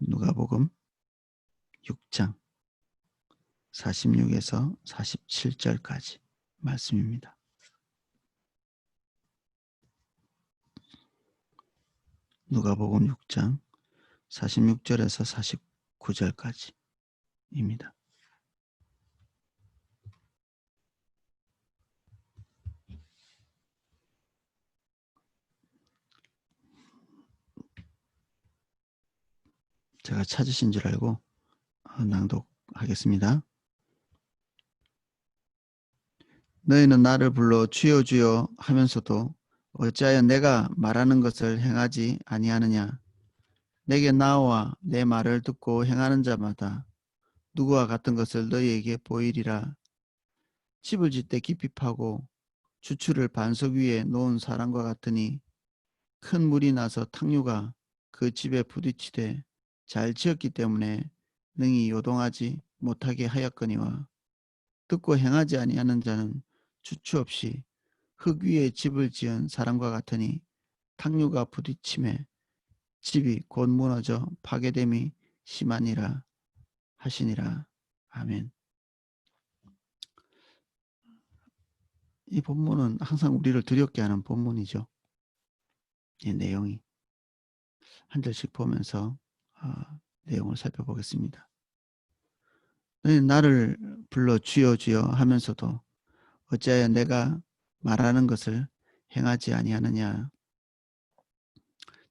누가복음 6장 46에서 47절까지 말씀입니다. 누가복음 6장 46절에서 49절까지입니다. 제가 찾으신 줄 알고 낭독하겠습니다. 너희는 나를 불러 주여 주여 하면서도 어찌하여 내가 말하는 것을 행하지 아니하느냐. 내게 나와 내 말을 듣고 행하는 자마다 누구와 같은 것을 너희에게 보이리라. 집을 짓되 깊이 파고 주추를 반석 위에 놓은 사람과 같으니 큰 물이 나서 탕류가 그 집에 부딪히되 잘 지었기 때문에 능히 요동하지 못하게 하였거니와, 듣고 행하지 아니하는 자는 주추 없이 흙 위에 집을 지은 사람과 같으니 탕류가 부딪힘에 집이 곧 무너져 파괴됨이 심하니라 하시니라. 아멘. 이 본문은 항상 우리를 두렵게 하는 본문이죠. 이 내용이 한 절씩 보면서 내용을 살펴보겠습니다. 나를 불러 주여 주여 하면서도 어찌하여 내가 말하는 것을 행하지 아니하느냐.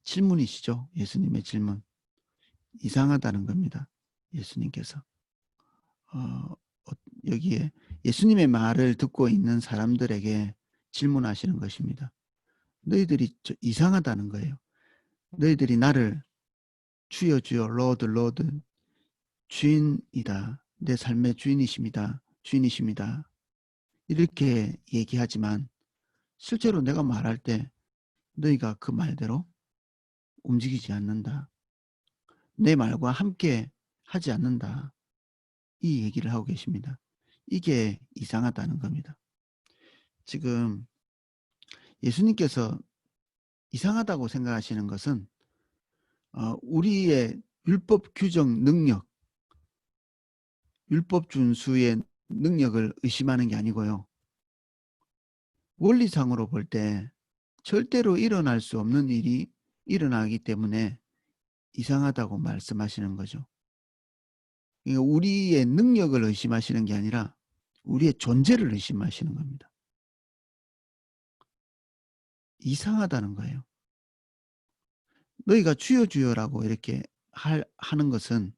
질문이시죠. 예수님의 질문. 이상하다는 겁니다. 예수님께서 여기에 예수님의 말을 듣고 있는 사람들에게 질문하시는 것입니다. 너희들이 이상하다는 거예요. 너희들이 나를 주여 주여 로드 로드 주인이다. 내 삶의 주인이십니다. 주인이십니다. 이렇게 얘기하지만 실제로 내가 말할 때 너희가 그 말대로 움직이지 않는다. 내 말과 함께 하지 않는다. 이 얘기를 하고 계십니다. 이게 이상하다는 겁니다. 지금 예수님께서 이상하다고 생각하시는 것은 우리의 율법 규정 능력, 율법 준수의 능력을 의심하는 게 아니고요. 원리상으로 볼 때 절대로 일어날 수 없는 일이 일어나기 때문에 이상하다고 말씀하시는 거죠. 그러니까 우리의 능력을 의심하시는 게 아니라 우리의 존재를 의심하시는 겁니다. 이상하다는 거예요. 너희가 주여 주여라고 이렇게 하는 것은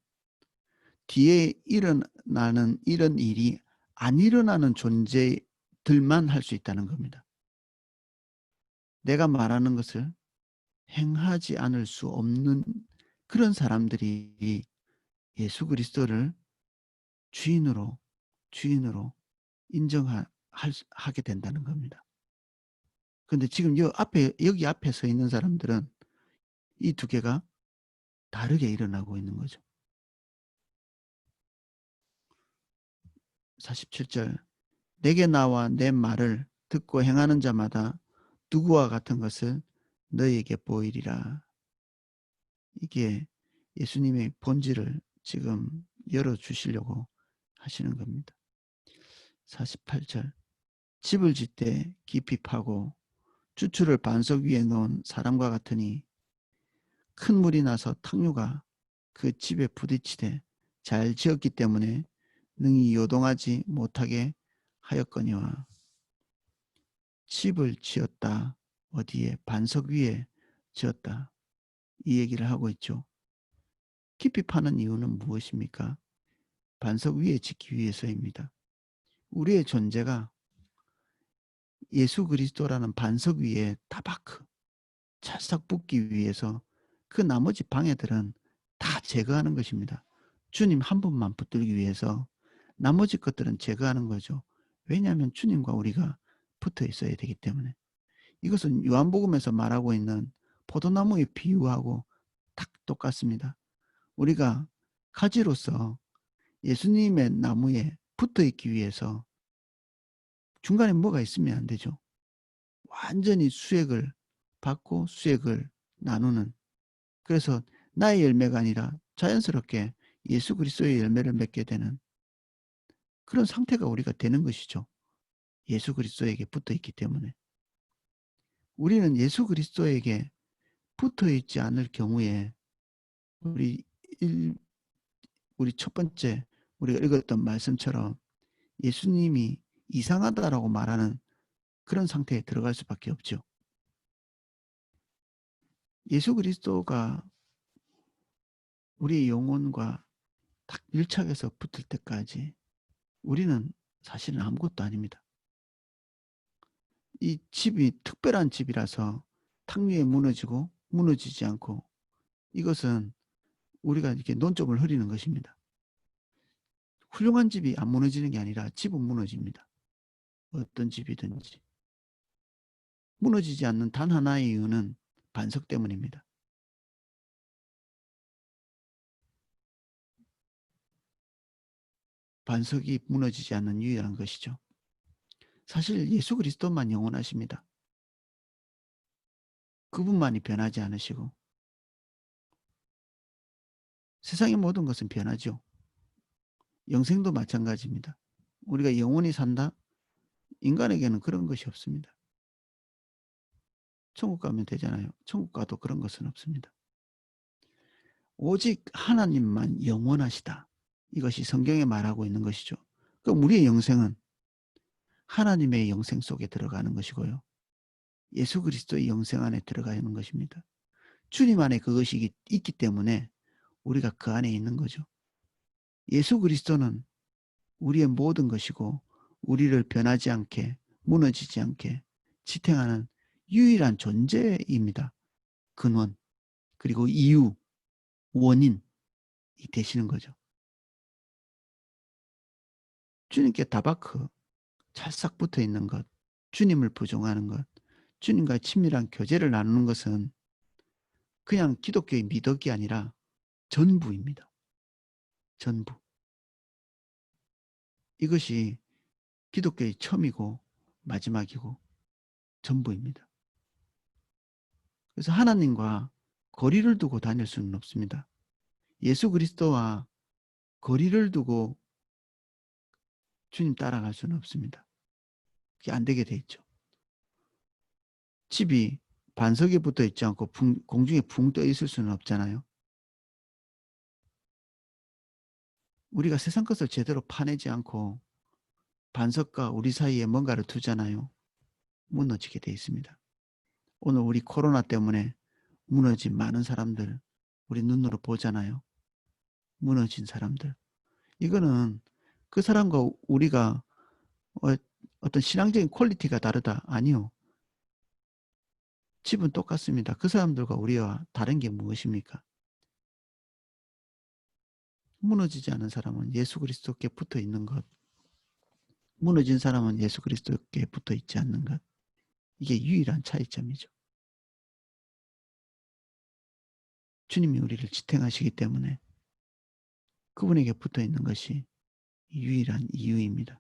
뒤에 일어나는 이런 일이 안 일어나는 존재들만 할 수 있다는 겁니다. 내가 말하는 것을 행하지 않을 수 없는 그런 사람들이 예수 그리스도를 주인으로 인정하게 된다는 겁니다. 그런데 지금 여기 앞에 서 있는 사람들은 이 두 개가 다르게 일어나고 있는 거죠. 47절 내게 나와 내 말을 듣고 행하는 자마다 누구와 같은 것을 너희에게 보이리라. 이게 예수님의 본질을 지금 열어주시려고 하시는 겁니다. 48절 집을 짓되 깊이 파고 주추를 반석 위에 놓은 사람과 같으니 큰 물이 나서 탕류가 그 집에 부딪히되 잘 지었기 때문에 능히 요동하지 못하게 하였거니와. 집을 지었다. 어디에? 반석 위에 지었다. 이 얘기를 하고 있죠. 깊이 파는 이유는 무엇입니까? 반석 위에 짓기 위해서입니다. 우리의 존재가 예수 그리스도라는 반석 위에 타바크 찰싹 붙기 위해서 그 나머지 방해들은 다 제거하는 것입니다. 주님 한 분만 붙들기 위해서 나머지 것들은 제거하는 거죠. 왜냐하면 주님과 우리가 붙어 있어야 되기 때문에. 이것은 요한복음에서 말하고 있는 포도나무의 비유하고 딱 똑같습니다. 우리가 가지로서 예수님의 나무에 붙어 있기 위해서 중간에 뭐가 있으면 안 되죠. 완전히 수액을 받고 수액을 나누는, 그래서 나의 열매가 아니라 자연스럽게 예수 그리스도의 열매를 맺게 되는 그런 상태가 우리가 되는 것이죠. 예수 그리스도에게 붙어 있기 때문에. 우리는 예수 그리스도에게 붙어 있지 않을 경우에 우리 우리 첫 번째 우리가 읽었던 말씀처럼 예수님이 이상하다라고 말하는 그런 상태에 들어갈 수밖에 없죠. 예수 그리스도가 우리의 영혼과 딱 밀착해서 붙을 때까지 우리는 사실은 아무것도 아닙니다. 이 집이 특별한 집이라서 탁 위에 무너지고 무너지지 않고 이것은 우리가 이렇게 논점을 흐리는 것입니다. 훌륭한 집이 안 무너지는 게 아니라 집은 무너집니다. 어떤 집이든지. 무너지지 않는 단 하나의 이유는 반석 때문입니다. 반석이 무너지지 않는 유일한 것이죠. 사실 예수 그리스도만 영원하십니다. 그분만이 변하지 않으시고 세상의 모든 것은 변하죠. 영생도 마찬가지입니다. 우리가 영원히 산다? 인간에게는 그런 것이 없습니다. 천국 가면 되잖아요. 천국 가도 그런 것은 없습니다. 오직 하나님만 영원하시다. 이것이 성경에 말하고 있는 것이죠. 그럼 우리의 영생은 하나님의 영생 속에 들어가는 것이고요. 예수 그리스도의 영생 안에 들어가 있는 것입니다. 주님 안에 그것이 있기 때문에 우리가 그 안에 있는 거죠. 예수 그리스도는 우리의 모든 것이고 우리를 변하지 않게 무너지지 않게 지탱하는 유일한 존재입니다. 근원 그리고 이유 원인이 되시는 거죠. 주님께 다바크 찰싹 붙어 있는 것, 주님을 부종하는 것, 주님과 친밀한 교제를 나누는 것은 그냥 기독교의 미덕이 아니라 전부입니다. 전부. 이것이 기독교의 처음이고 마지막이고 전부입니다. 그래서 하나님과 거리를 두고 다닐 수는 없습니다. 예수 그리스도와 거리를 두고 주님 따라갈 수는 없습니다. 그게 안 되게 돼 있죠. 집이 반석에 붙어 있지 않고 공중에 붕 떠 있을 수는 없잖아요. 우리가 세상 것을 제대로 파내지 않고 반석과 우리 사이에 뭔가를 두잖아요. 무너지게 돼 있습니다. 오늘 우리 코로나 때문에 무너진 많은 사람들 우리 눈으로 보잖아요. 무너진 사람들. 이거는 그 사람과 우리가 어떤 신앙적인 퀄리티가 다르다. 아니요. 집은 똑같습니다. 그 사람들과 우리와 다른 게 무엇입니까? 무너지지 않은 사람은 예수 그리스도께 붙어 있는 것. 무너진 사람은 예수 그리스도께 붙어 있지 않는 것. 이게 유일한 차이점이죠. 주님이 우리를 지탱하시기 때문에 그분에게 붙어 있는 것이 유일한 이유입니다.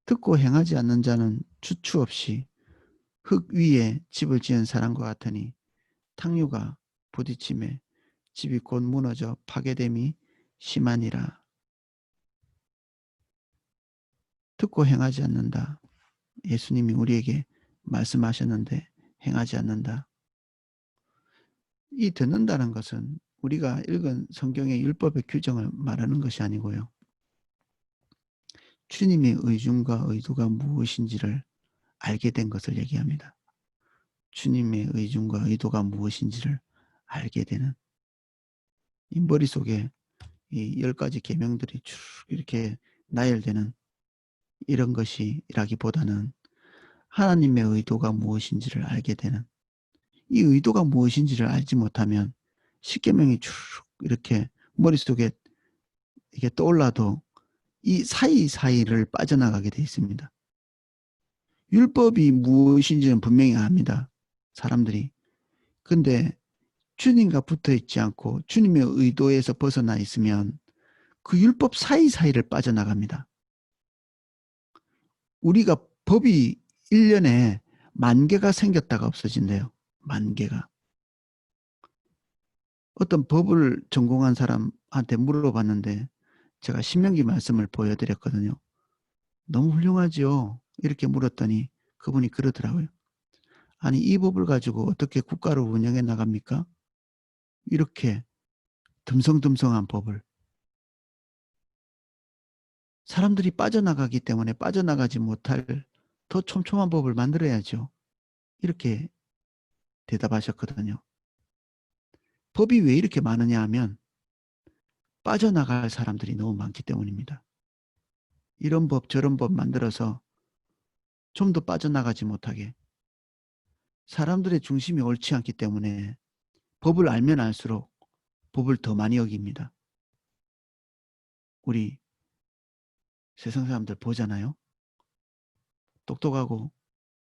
듣고 행하지 않는 자는 주추 없이 흙 위에 집을 지은 사람과 같으니 탕류가 부딪힘에 집이 곧 무너져 파괴됨이 심하니라. 듣고 행하지 않는다. 예수님이 우리에게 말씀하셨는데 행하지 않는다. 이 듣는다는 것은 우리가 읽은 성경의 율법의 규정을 말하는 것이 아니고요. 주님의 의중과 의도가 무엇인지를 알게 된 것을 얘기합니다. 주님의 의중과 의도가 무엇인지를 알게 되는 이 머릿속에 이 10가지 계명들이 쭉 이렇게 나열되는 이런 것이라기보다는 하나님의 의도가 무엇인지를 알게 되는 이 의도가 무엇인지를 알지 못하면 십계명이 쭉 이렇게 머릿속에 이게 떠올라도 이 사이사이를 빠져나가게 돼 있습니다. 율법이 무엇인지는 분명히 압니다. 사람들이. 근데 주님과 붙어 있지 않고 주님의 의도에서 벗어나 있으면 그 율법 사이사이를 빠져나갑니다. 우리가 법이 1년에 10,000개가 생겼다가 없어진대요. 10,000개가. 어떤 법을 전공한 사람한테 물어봤는데 제가 신명기 말씀을 보여드렸거든요. "너무 훌륭하지요?" 이렇게 물었더니 그분이 그러더라고요. "아니 이 법을 가지고 어떻게 국가를 운영해 나갑니까? 이렇게 듬성듬성한 법을. 사람들이 빠져나가기 때문에 빠져나가지 못할 더 촘촘한 법을 만들어야죠." 이렇게 대답하셨거든요. 법이 왜 이렇게 많으냐 하면 빠져나갈 사람들이 너무 많기 때문입니다. 이런 법 저런 법 만들어서 좀 더 빠져나가지 못하게, 사람들의 중심이 옳지 않기 때문에 법을 알면 알수록 법을 더 많이 어깁니다. 우리 세상 사람들 보잖아요. 똑똑하고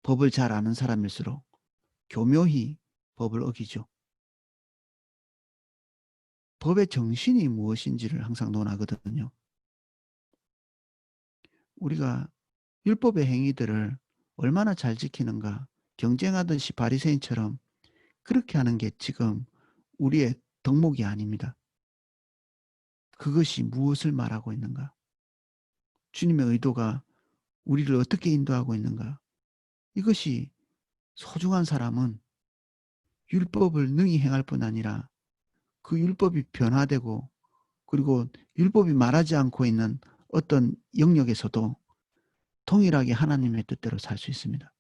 법을 잘 아는 사람일수록 교묘히 법을 어기죠. 법의 정신이 무엇인지를 항상 논하거든요. 우리가 율법의 행위들을 얼마나 잘 지키는가, 경쟁하듯이 바리새인처럼 그렇게 하는 게 지금 우리의 덕목이 아닙니다. 그것이 무엇을 말하고 있는가? 주님의 의도가 우리를 어떻게 인도하고 있는가? 이것이 소중한 사람은 율법을 능히 행할 뿐 아니라 그 율법이 변화되고, 그리고 율법이 말하지 않고 있는 어떤 영역에서도 동일하게 하나님의 뜻대로 살 수 있습니다.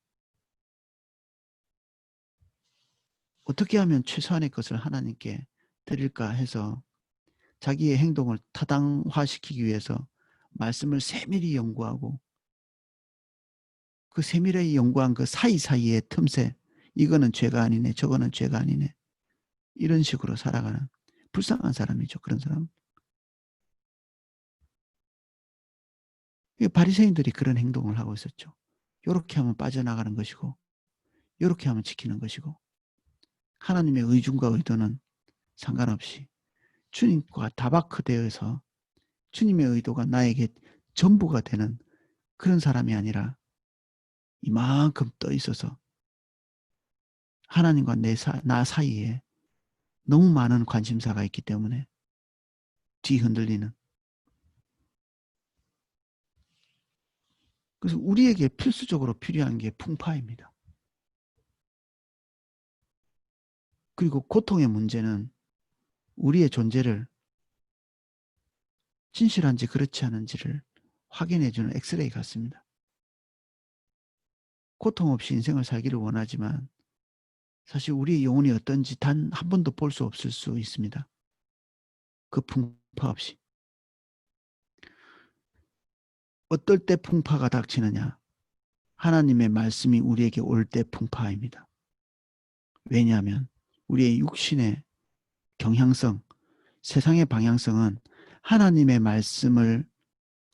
어떻게 하면 최소한의 것을 하나님께 드릴까 해서 자기의 행동을 타당화시키기 위해서 말씀을 세밀히 연구하고, 그 세밀히 연구한 그 사이사이의 틈새, 이거는 죄가 아니네, 저거는 죄가 아니네, 이런 식으로 살아가는 불쌍한 사람이죠. 그런 사람. 바리새인들이 그런 행동을 하고 있었죠. 요렇게 하면 빠져나가는 것이고 요렇게 하면 지키는 것이고, 하나님의 의중과 의도는 상관없이 주님과 다바크되어서 주님의 의도가 나에게 전부가 되는 그런 사람이 아니라 이만큼 떠 있어서 하나님과 나 사이에 너무 많은 관심사가 있기 때문에 뒤흔들리는. 그래서 우리에게 필수적으로 필요한 게 풍파입니다. 그리고 고통의 문제는 우리의 존재를 진실한지 그렇지 않은지를 확인해주는 엑스레이 같습니다. 고통 없이 인생을 살기를 원하지만 사실 우리의 영혼이 어떤지 단 한 번도 볼 수 없을 수 있습니다. 그 풍파 없이. 어떨 때 풍파가 닥치느냐? 하나님의 말씀이 우리에게 올 때 풍파입니다. 왜냐하면 우리의 육신의 경향성, 세상의 방향성은 하나님의 말씀을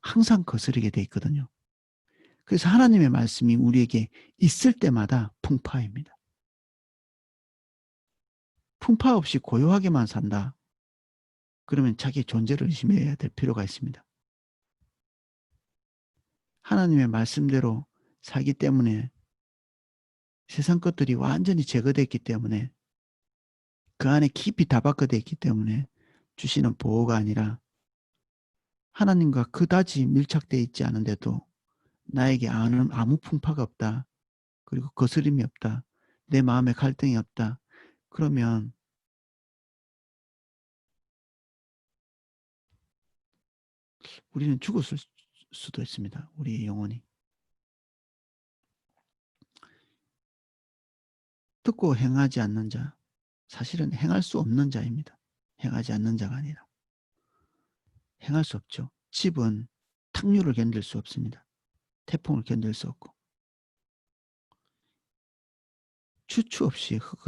항상 거스르게 돼 있거든요. 그래서 하나님의 말씀이 우리에게 있을 때마다 풍파입니다. 풍파 없이 고요하게만 산다. 그러면 자기 존재를 의심해야 될 필요가 있습니다. 하나님의 말씀대로 살기 때문에 세상 것들이 완전히 제거됐기 때문에, 그 안에 깊이 다박화되어 있기 때문에 주시는 보호가 아니라 하나님과 그다지 밀착되어 있지 않은데도 나에게 아무 풍파가 없다. 그리고 거스림이 없다. 내 마음에 갈등이 없다. 그러면 우리는 죽었을 수도 있습니다. 우리의 영혼이. 듣고 행하지 않는 자, 사실은 행할 수 없는 자입니다. 행하지 않는 자가 아니라. 행할 수 없죠. 집은 탁류를 견딜 수 없습니다. 태풍을 견딜 수 없고. 추추 없이 흙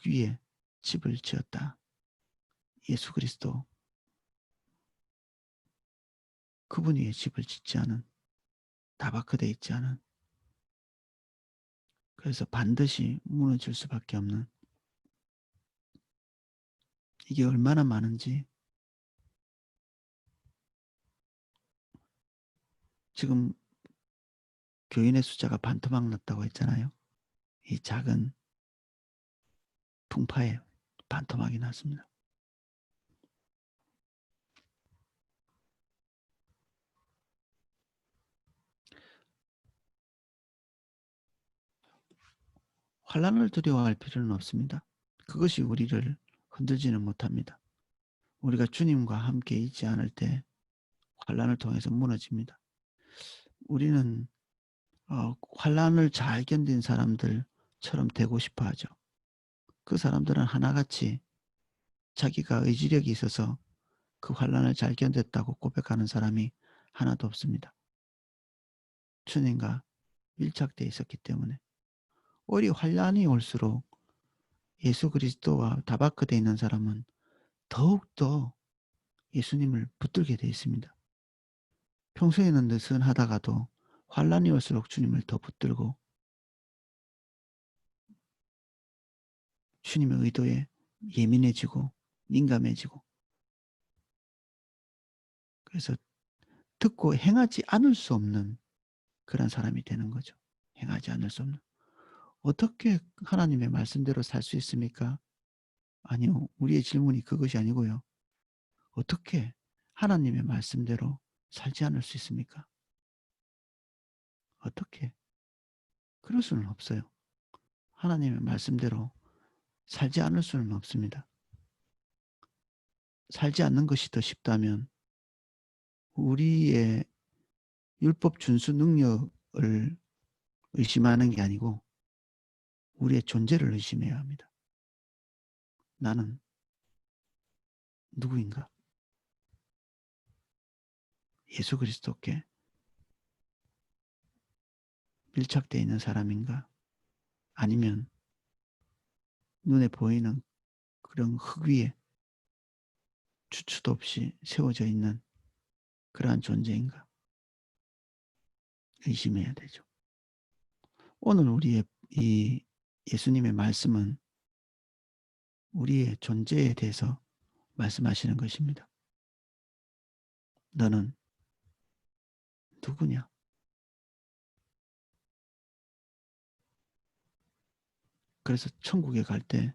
위에 집을 지었다. 예수 그리스도, 그분 위에 집을 짓지 않은, 다바크되어 있지 않은, 그래서 반드시 무너질 수밖에 없는, 이게 얼마나 많은지. 지금 교인의 숫자가 반토막 났다고 했잖아요. 이 작은 풍파예요. 반토막이 났습니다. 환난을 두려워할 필요는 없습니다. 그것이 우리를 흔들지는 못합니다. 우리가 주님과 함께 있지 않을 때 환난을 통해서 무너집니다. 우리는 환난을 잘 견딘 사람들처럼 되고 싶어 하죠. 그 사람들은 하나같이 자기가 의지력이 있어서 그 환난을 잘 견뎠다고 고백하는 사람이 하나도 없습니다. 주님과 밀착되어 있었기 때문에. 오히려 환난이 올수록 예수 그리스도와 다바크되어 있는 사람은 더욱더 예수님을 붙들게 되어 있습니다. 평소에는 느슨하다가도 환난이 올수록 주님을 더 붙들고 주님의 의도에 예민해지고 민감해지고, 그래서 듣고 행하지 않을 수 없는 그런 사람이 되는 거죠. 행하지 않을 수 없는. 어떻게 하나님의 말씀대로 살 수 있습니까? 아니요. 우리의 질문이 그것이 아니고요. 어떻게 하나님의 말씀대로 살지 않을 수 있습니까? 어떻게? 그럴 수는 없어요. 하나님의 말씀대로 살지 않을 수는 없습니다. 살지 않는 것이 더 쉽다면 우리의 율법 준수 능력을 의심하는 게 아니고 우리의 존재를 의심해야 합니다. 나는 누구인가? 예수 그리스도께 밀착되어 있는 사람인가? 아니면 눈에 보이는 그런 흙 위에 주추도 없이 세워져 있는 그러한 존재인가? 의심해야 되죠. 오늘 우리의 이 예수님의 말씀은 우리의 존재에 대해서 말씀하시는 것입니다. 너는 누구냐? 그래서 천국에 갈 때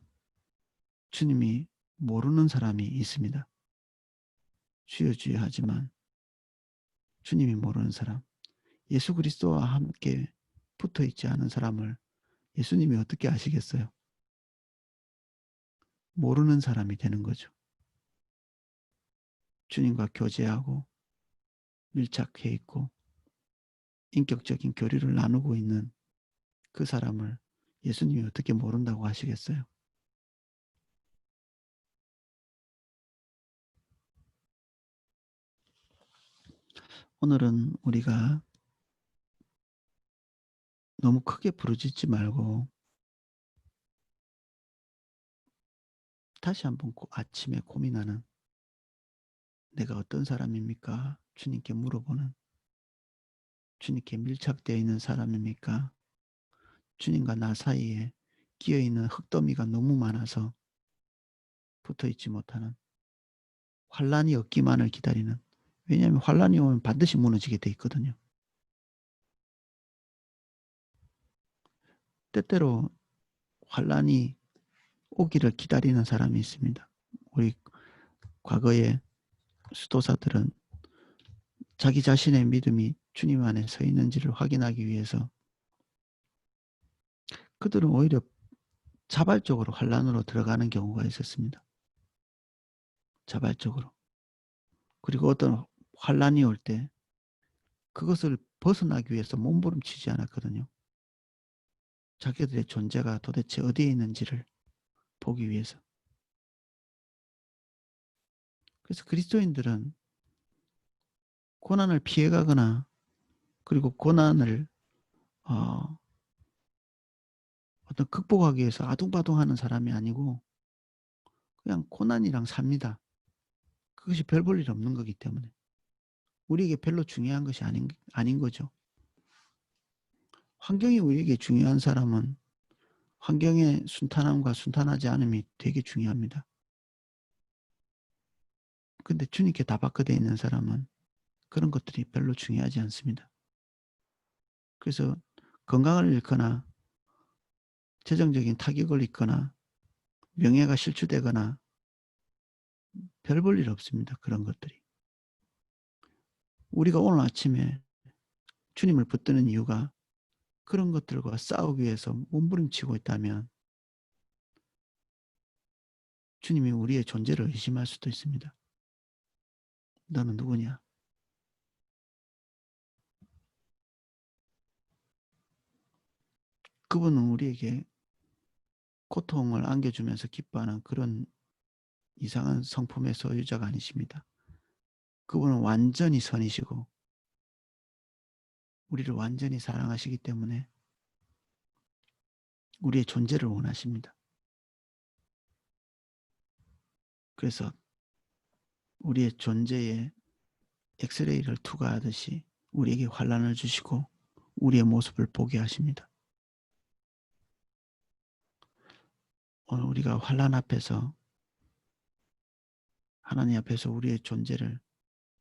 주님이 모르는 사람이 있습니다. 주여 주여 하지만 주님이 모르는 사람, 예수 그리스도와 함께 붙어 있지 않은 사람을 예수님이 어떻게 아시겠어요? 모르는 사람이 되는 거죠. 주님과 교제하고 밀착해 있고 인격적인 교류를 나누고 있는 그 사람을 예수님이 어떻게 모른다고 하시겠어요? 오늘은 우리가 너무 크게 부르짖지 말고 다시 한번 아침에 고민하는, 내가 어떤 사람입니까? 주님께 물어보는, 주님께 밀착되어 있는 사람입니까? 주님과 나 사이에 끼어있는 흙더미가 너무 많아서 붙어있지 못하는, 환란이 없기만을 기다리는, 왜냐하면 환란이 오면 반드시 무너지게 돼 있거든요. 때때로 환란이 오기를 기다리는 사람이 있습니다. 우리 과거의 수도사들은 자기 자신의 믿음이 주님 안에 서 있는지를 확인하기 위해서 그들은 오히려 자발적으로 환란으로 들어가는 경우가 있었습니다. 자발적으로. 그리고 어떤 환란이 올 때 그것을 벗어나기 위해서 몸부림치지 않았거든요. 자기들의 존재가 도대체 어디에 있는지를 보기 위해서. 그래서 그리스도인들은 고난을 피해가거나 그리고 고난을 어떤 극복하기 위해서 아둥바둥하는 사람이 아니고 그냥 고난이랑 삽니다. 그것이 별 볼 일 없는 거기 때문에. 우리에게 별로 중요한 것이 아닌 거죠. 환경이 우리에게 중요한 사람은 환경의 순탄함과 순탄하지 않음이 되게 중요합니다. 근데 주님께 다바크되어 있는 사람은 그런 것들이 별로 중요하지 않습니다. 그래서 건강을 잃거나 재정적인 타격을 입거나 명예가 실추되거나 별 볼 일 없습니다. 그런 것들이. 우리가 오늘 아침에 주님을 붙드는 이유가 그런 것들과 싸우기 위해서 몸부림치고 있다면 주님이 우리의 존재를 의심할 수도 있습니다. 너는 누구냐? 그분은 우리에게 고통을 안겨주면서 기뻐하는 그런 이상한 성품의 소유자가 아니십니다. 그분은 완전히 선이시고 우리를 완전히 사랑하시기 때문에 우리의 존재를 원하십니다. 그래서 우리의 존재에 엑스레이를 투과하듯이 우리에게 환난을 주시고 우리의 모습을 보게 하십니다. 오늘 우리가 환난 앞에서 하나님 앞에서 우리의 존재를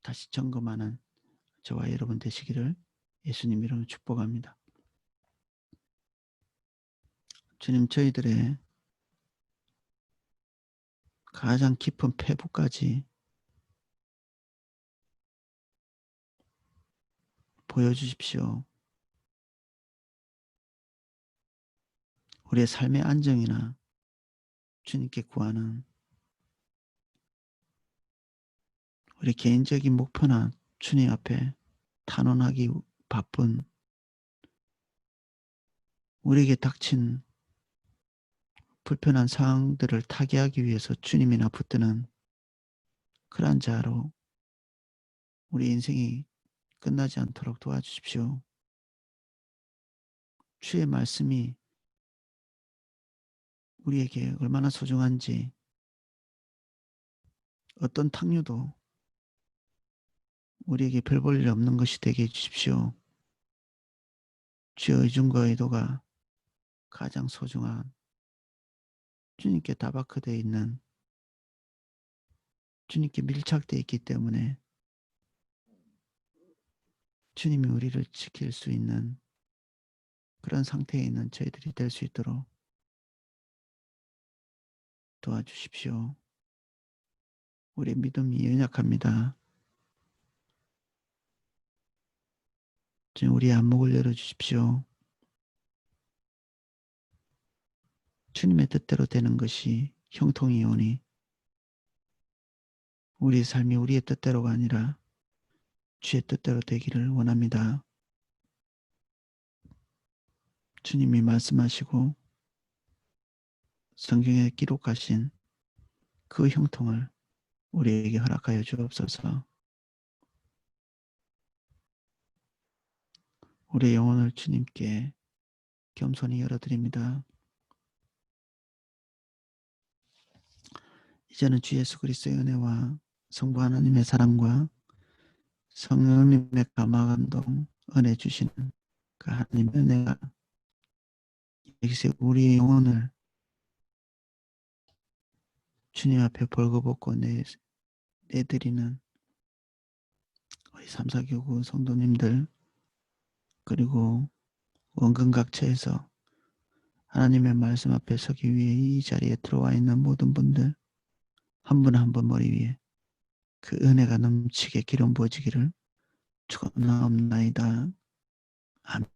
다시 점검하는 저와 여러분 되시기를 예수님 이름으로 축복합니다. 주님, 저희들의 가장 깊은 패부까지 보여주십시오. 우리의 삶의 안정이나 주님께 구하는 우리 개인적인 목표나 주님 앞에 탄원하기 바쁜 우리에게 닥친 불편한 상황들을 타개하기 위해서 주님이나 붙드는 그러한 자로 우리 인생이 끝나지 않도록 도와주십시오. 주의 말씀이 우리에게 얼마나 소중한지 어떤 탕류도 우리에게 별 볼 일 없는 것이 되게 해주십시오. 주의 의중과 의도가 가장 소중한 주님께 다바크되어 있는 주님께 밀착되어 있기 때문에 주님이 우리를 지킬 수 있는 그런 상태에 있는 저희들이 될 수 있도록 도와주십시오. 우리의 믿음이 연약합니다. 주님, 우리의 안목을 열어주십시오. 주님의 뜻대로 되는 것이 형통이 오니 우리의 삶이 우리의 뜻대로가 아니라 주의 뜻대로 되기를 원합니다. 주님이 말씀하시고 성경에 기록하신 그 형통을 우리에게 허락하여 주옵소서. 우리의 영혼을 주님께 겸손히 열어드립니다. 이제는 주 예수 그리스도의 은혜와 성부 하나님의 사랑과 성령님의 감화 감동 은혜 주시는 그 하나님의 은혜가 여기서 우리의 영혼을 주님 앞에 벌거벗고 내드리는 우리 삼사교구 성도님들 그리고 원근각처에서 하나님의 말씀 앞에 서기 위해 이 자리에 들어와 있는 모든 분들 한 분 한 분 머리 위에 그 은혜가 넘치게 기름 부어지기를 축원하옵나이다. 아멘.